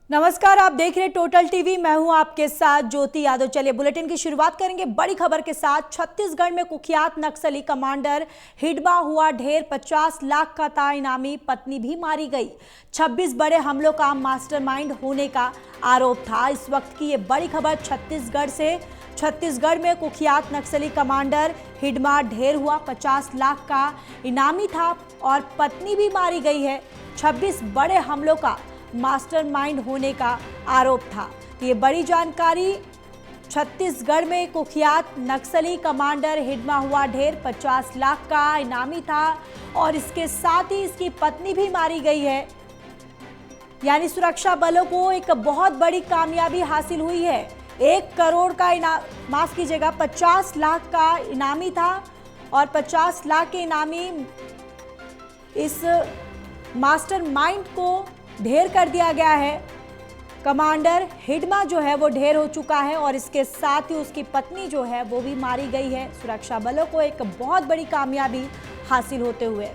नमस्कार, आप देख रहे टोटल टीवी। मैं हूं आपके साथ ज्योति यादव। चलिए बुलेटिन की शुरुआत करेंगे बड़ी खबर के साथ। छत्तीसगढ़ में कुख्यात नक्सली कमांडर हिडमा हुआ ढेर। 50 लाख का था इनामी, पत्नी भी मारी गई। 26 बड़े हमलों का मास्टरमाइंड होने का आरोप था। इस वक्त की ये बड़ी खबर छत्तीसगढ़ से। छत्तीसगढ़ में कुख्यात नक्सली कमांडर हिडमा ढेर हुआ। 50 लाख का इनामी था और पत्नी भी मारी गई है। 26 बड़े हमलों का मास्टरमाइंड होने का आरोप था। तो ये बड़ी जानकारी। छत्तीसगढ़ में कुख्यात नक्सली कमांडर हिडमा हुआ ढेर। 50 लाख का इनामी था और इसके साथ ही इसकी पत्नी भी मारी गई है। यानी सुरक्षा बलों को एक बहुत बड़ी कामयाबी हासिल हुई है। 1 करोड़ का इनाम, माफ कीजिएगा, 50 लाख का इनामी था और 50 लाख के इनामी इस मास्टरमाइंड को ढेर कर दिया गया है। कमांडर हिडमा जो है वो ढेर हो चुका है और इसके साथ ही उसकी पत्नी जो है वो भी मारी गई है। सुरक्षा बलों को एक बहुत बड़ी कामयाबी हासिल होते हुए।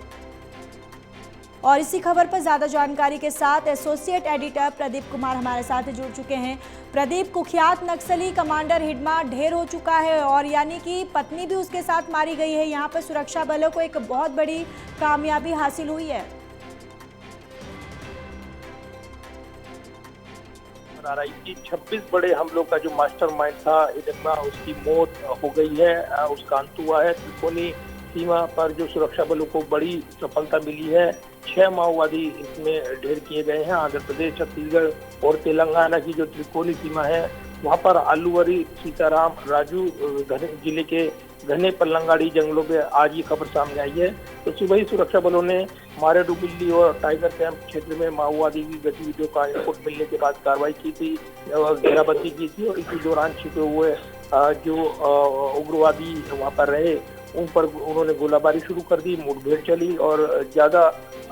और इसी खबर पर ज्यादा जानकारी के साथ एसोसिएट एडिटर प्रदीप कुमार हमारे साथ जुड़ चुके हैं। प्रदीप, कुख्यात नक्सली कमांडर हिडमा ढेर हो चुका है और यानी कि पत्नी भी उसके साथ मारी गई है। यहाँ पर सुरक्षा बलों को एक बहुत बड़ी कामयाबी हासिल हुई है। आ रहा है कि 26 बड़े हमलों का जो मास्टरमाइंड था हिडमा, उसकी मौत हो गई है, उसका अंत हुआ है। त्रिकोणी सीमा पर जो सुरक्षा बलों को बड़ी सफलता मिली है। 6 माओवादी इसमें ढेर किए गए हैं। आंध्र प्रदेश, छत्तीसगढ़ और तेलंगाना की जो त्रिकोणी सीमा है वहां पर आलूवरी, सीताराम, राजू जिले के घने पल्लंगाड़ी जंगलों में आज ये खबर सामने आई है। तो सुबह ही सुरक्षा बलों ने मारेडुमिल्ली और टाइगर कैंप क्षेत्र में माओवादी की गतिविधियों का इनपुट मिलने के बाद कार्रवाई की थी, घेराबंदी की थी और इसी दौरान छिपे हुए जो उग्रवादी वहां पर रहे उन पर उन्होंने गोलाबारी शुरू कर दी। मुठभेड़ चली और ज्यादा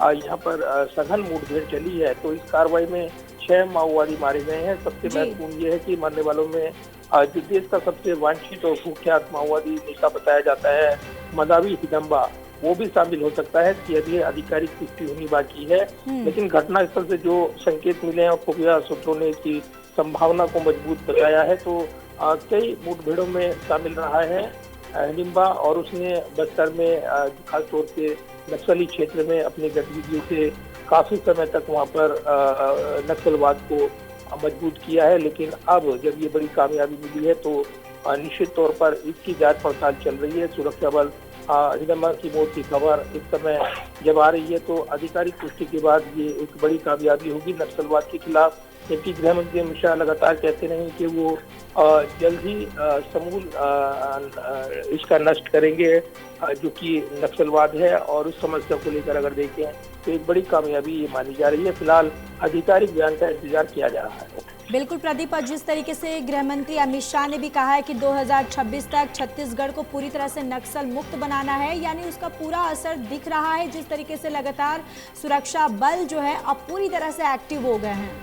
यहाँ पर सघन मुठभेड़ चली है। तो इस कार्रवाई में 6 माओवादी मारे गए हैं। सबसे महत्वपूर्ण ये है कि मरने वालों में जो देश का सबसे वांछित और कुख्यात माओवादी नेता बताया जाता है मदावी हिडम्बा, वो भी शामिल हो सकता है। इसकी अभी आधिकारिक पुष्टि होनी बाकी है। लेकिन घटनास्थल से जो संकेत मिले हैं और खुफिया सूत्रों ने इसकी संभावना को मजबूत बताया है। तो कई मुठभेड़ों में शामिल रहा है हिडम्बा और उसने बस्तर में खासतौर से नक्सली क्षेत्र में अपनी गतिविधियों से काफी समय तक वहां पर नक्सलवाद को मजबूत किया है। लेकिन अब जब ये बड़ी कामयाबी मिली है तो निश्चित तौर पर इसकी जांच पड़ताल चल रही है। सुरक्षा बल हिडम्बा की मौत की खबर इस समय जब आ रही है तो आधिकारिक पुष्टि के बाद ये एक बड़ी कामयाबी होगी नक्सलवाद के खिलाफ। जबकि गृह मंत्री अमित शाह लगातार कहते रहे कि वो जल्द ही समूल इसका नष्ट करेंगे जो कि नक्सलवाद है। और उस समस्या को लेकर अगर देखें तो एक बड़ी कामयाबी ये मानी जा रही है। फिलहाल आधिकारिक बयान का इंतजार किया जा रहा है। बिल्कुल प्रदीप, और जिस तरीके से गृह मंत्री अमित शाह ने भी कहा है कि 2026 तक छत्तीसगढ़ को पूरी तरह से नक्सल मुक्त बनाना है, यानी उसका पूरा असर दिख रहा है। जिस तरीके से लगातार सुरक्षा बल जो है अब पूरी तरह से एक्टिव हो गए हैं।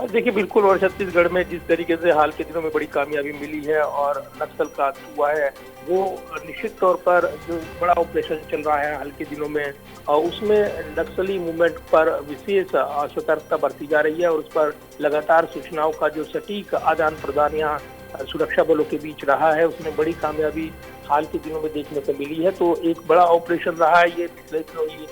देखिए बिल्कुल, और छत्तीसगढ़ में जिस तरीके से हाल के दिनों में बड़ी कामयाबी मिली है और नक्सल का अंत हुआ है, वो निश्चित तौर पर जो बड़ा ऑपरेशन चल रहा है हाल के दिनों में उसमें नक्सली मूवमेंट पर विशेष सतर्कता बरती जा रही है और उस पर लगातार सूचनाओं का जो सटीक आदान प्रदान यहाँ सुरक्षा बलों के बीच रहा है, उसमें बड़ी कामयाबी हाल के दिनों में देखने को मिली है। तो एक बड़ा ऑपरेशन रहा है ये पिछले दिनों ही,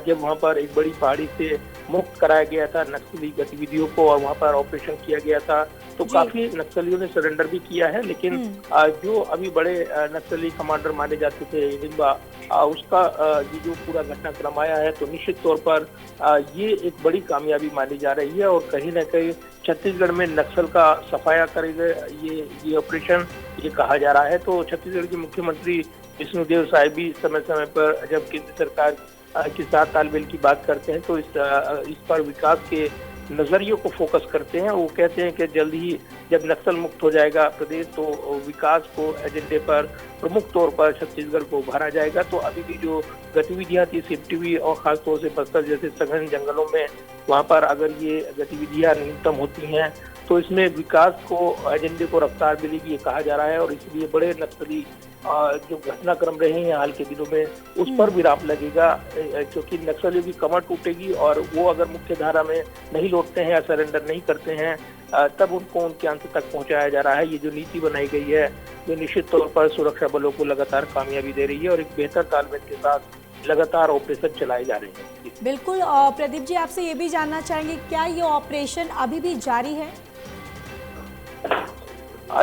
जब वहां पर एक बड़ी पहाड़ी से मुक्त कराया गया था नक्सली गतिविधियों को और वहां पर ऑपरेशन किया गया था। तो काफी नक्सलियों ने सरेंडर भी किया है। लेकिन जो अभी बड़े नक्सली कमांडर माने जाते थे हिडम्बा, उसका ये जो पूरा घटनाक्रम आया है तो निश्चित तौर पर ये एक बड़ी कामयाबी मानी जा रही है और कहीं न कहीं छत्तीसगढ़ में नक्सल का सफाया करेगा ये ऑपरेशन, ये कहा जा रहा है। तो छत्तीसगढ़ के मुख्यमंत्री विष्णुदेव साय भी समय समय पर जब केंद्र सरकार के साथ तालमेल की बात करते हैं तो इस पर विकास के नजरियों को फोकस करते हैं। वो कहते हैं कि जल्द ही जब नक्सल मुक्त हो जाएगा प्रदेश तो विकास को एजेंडे पर प्रमुख तौर पर छत्तीसगढ़ को उभारा जाएगा। तो अभी भी जो गतिविधियां थी सिमटिवी और खासतौर से बस्तर जैसे सघन जंगलों में, वहां पर अगर ये गतिविधियां न्यूनतम होती हैं तो इसमें विकास को एजेंडे को रफ्तार मिलेगी, ये कहा जा रहा है। और इसलिए बड़े नक्सली जो घटनाक्रम रहे हैं हाल के दिनों में, उस पर विराम लगेगा, क्योंकि नक्सलियों की कमर टूटेगी और वो अगर मुख्य धारा में नहीं लौटते हैं या सरेंडर नहीं करते हैं, तब उनको उनके अंत तक पहुंचाया जा रहा है। ये जो नीति बनाई गई है, जो निश्चित तौर पर सुरक्षा बलों को लगातार कामयाबी दे रही है और एक बेहतर तालमेल के साथ लगातार ऑपरेशन चलाए जा रहे हैं। बिल्कुल। और प्रदीप जी, आपसे ये भी जानना चाहेंगे, क्या ये ऑपरेशन अभी भी जारी है?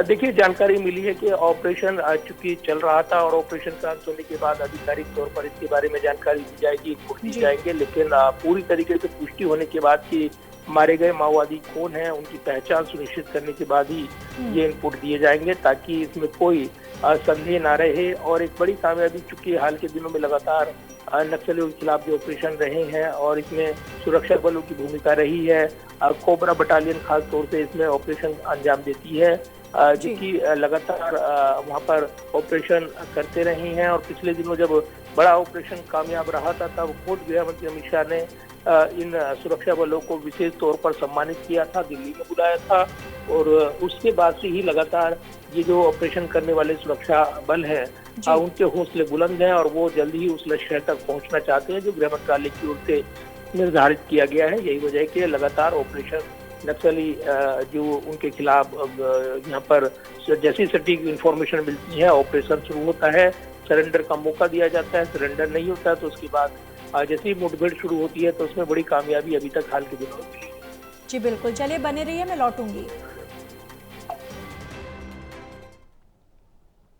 देखिए, जानकारी मिली है कि ऑपरेशन चूंकि चल रहा था और ऑपरेशन का अंत होने के बाद आधिकारिक तौर पर इसके बारे में जानकारी दी जाएगी, इनपुट दी जाएंगे, लेकिन पूरी तरीके से पुष्टि होने के बाद कि मारे गए माओवादी कौन हैं, उनकी पहचान सुनिश्चित करने के बाद ही ये इनपुट दिए जाएंगे, ताकि इसमें कोई संदेह ना रहे। और एक बड़ी कामयाबी, चूंकि हाल के दिनों में लगातार नक्सलियों के खिलाफ जो ऑपरेशन रहे हैं और इसमें सुरक्षा बलों की भूमिका रही है, कोबरा बटालियन खास तौर से इसमें ऑपरेशन अंजाम देती है, जो कि लगातार वहां पर ऑपरेशन करते रहे हैं। और पिछले दिनों जब बड़ा ऑपरेशन कामयाब रहा था, तब खुद गृह मंत्री अमित शाह ने इन सुरक्षा बलों को विशेष तौर पर सम्मानित किया था, दिल्ली में बुलाया था। और उसके बाद से ही लगातार ये जो ऑपरेशन करने वाले सुरक्षा बल हैं, उनके हौसले बुलंद हैं और वो जल्दी ही उस लक्ष्य तक पहुंचना चाहते हैं जो गृह मंत्रालय की ओर से निर्धारित किया गया है। यही वजह है कि लगातार ऑपरेशन नक्सली जो उनके खिलाफ यहाँ पर जैसी सटीक इंफॉर्मेशन मिलती है, ऑपरेशन शुरू होता है, सरेंडर का मौका दिया जाता है, सरेंडर नहीं होता है तो उसके बाद जैसे ही मुठभेड़ शुरू होती है तो उसमें बड़ी कामयाबी अभी तक हाल के दिनों में मिली है। जी बिल्कुल, चलिए बने रहिए, मैं लौटूंगी।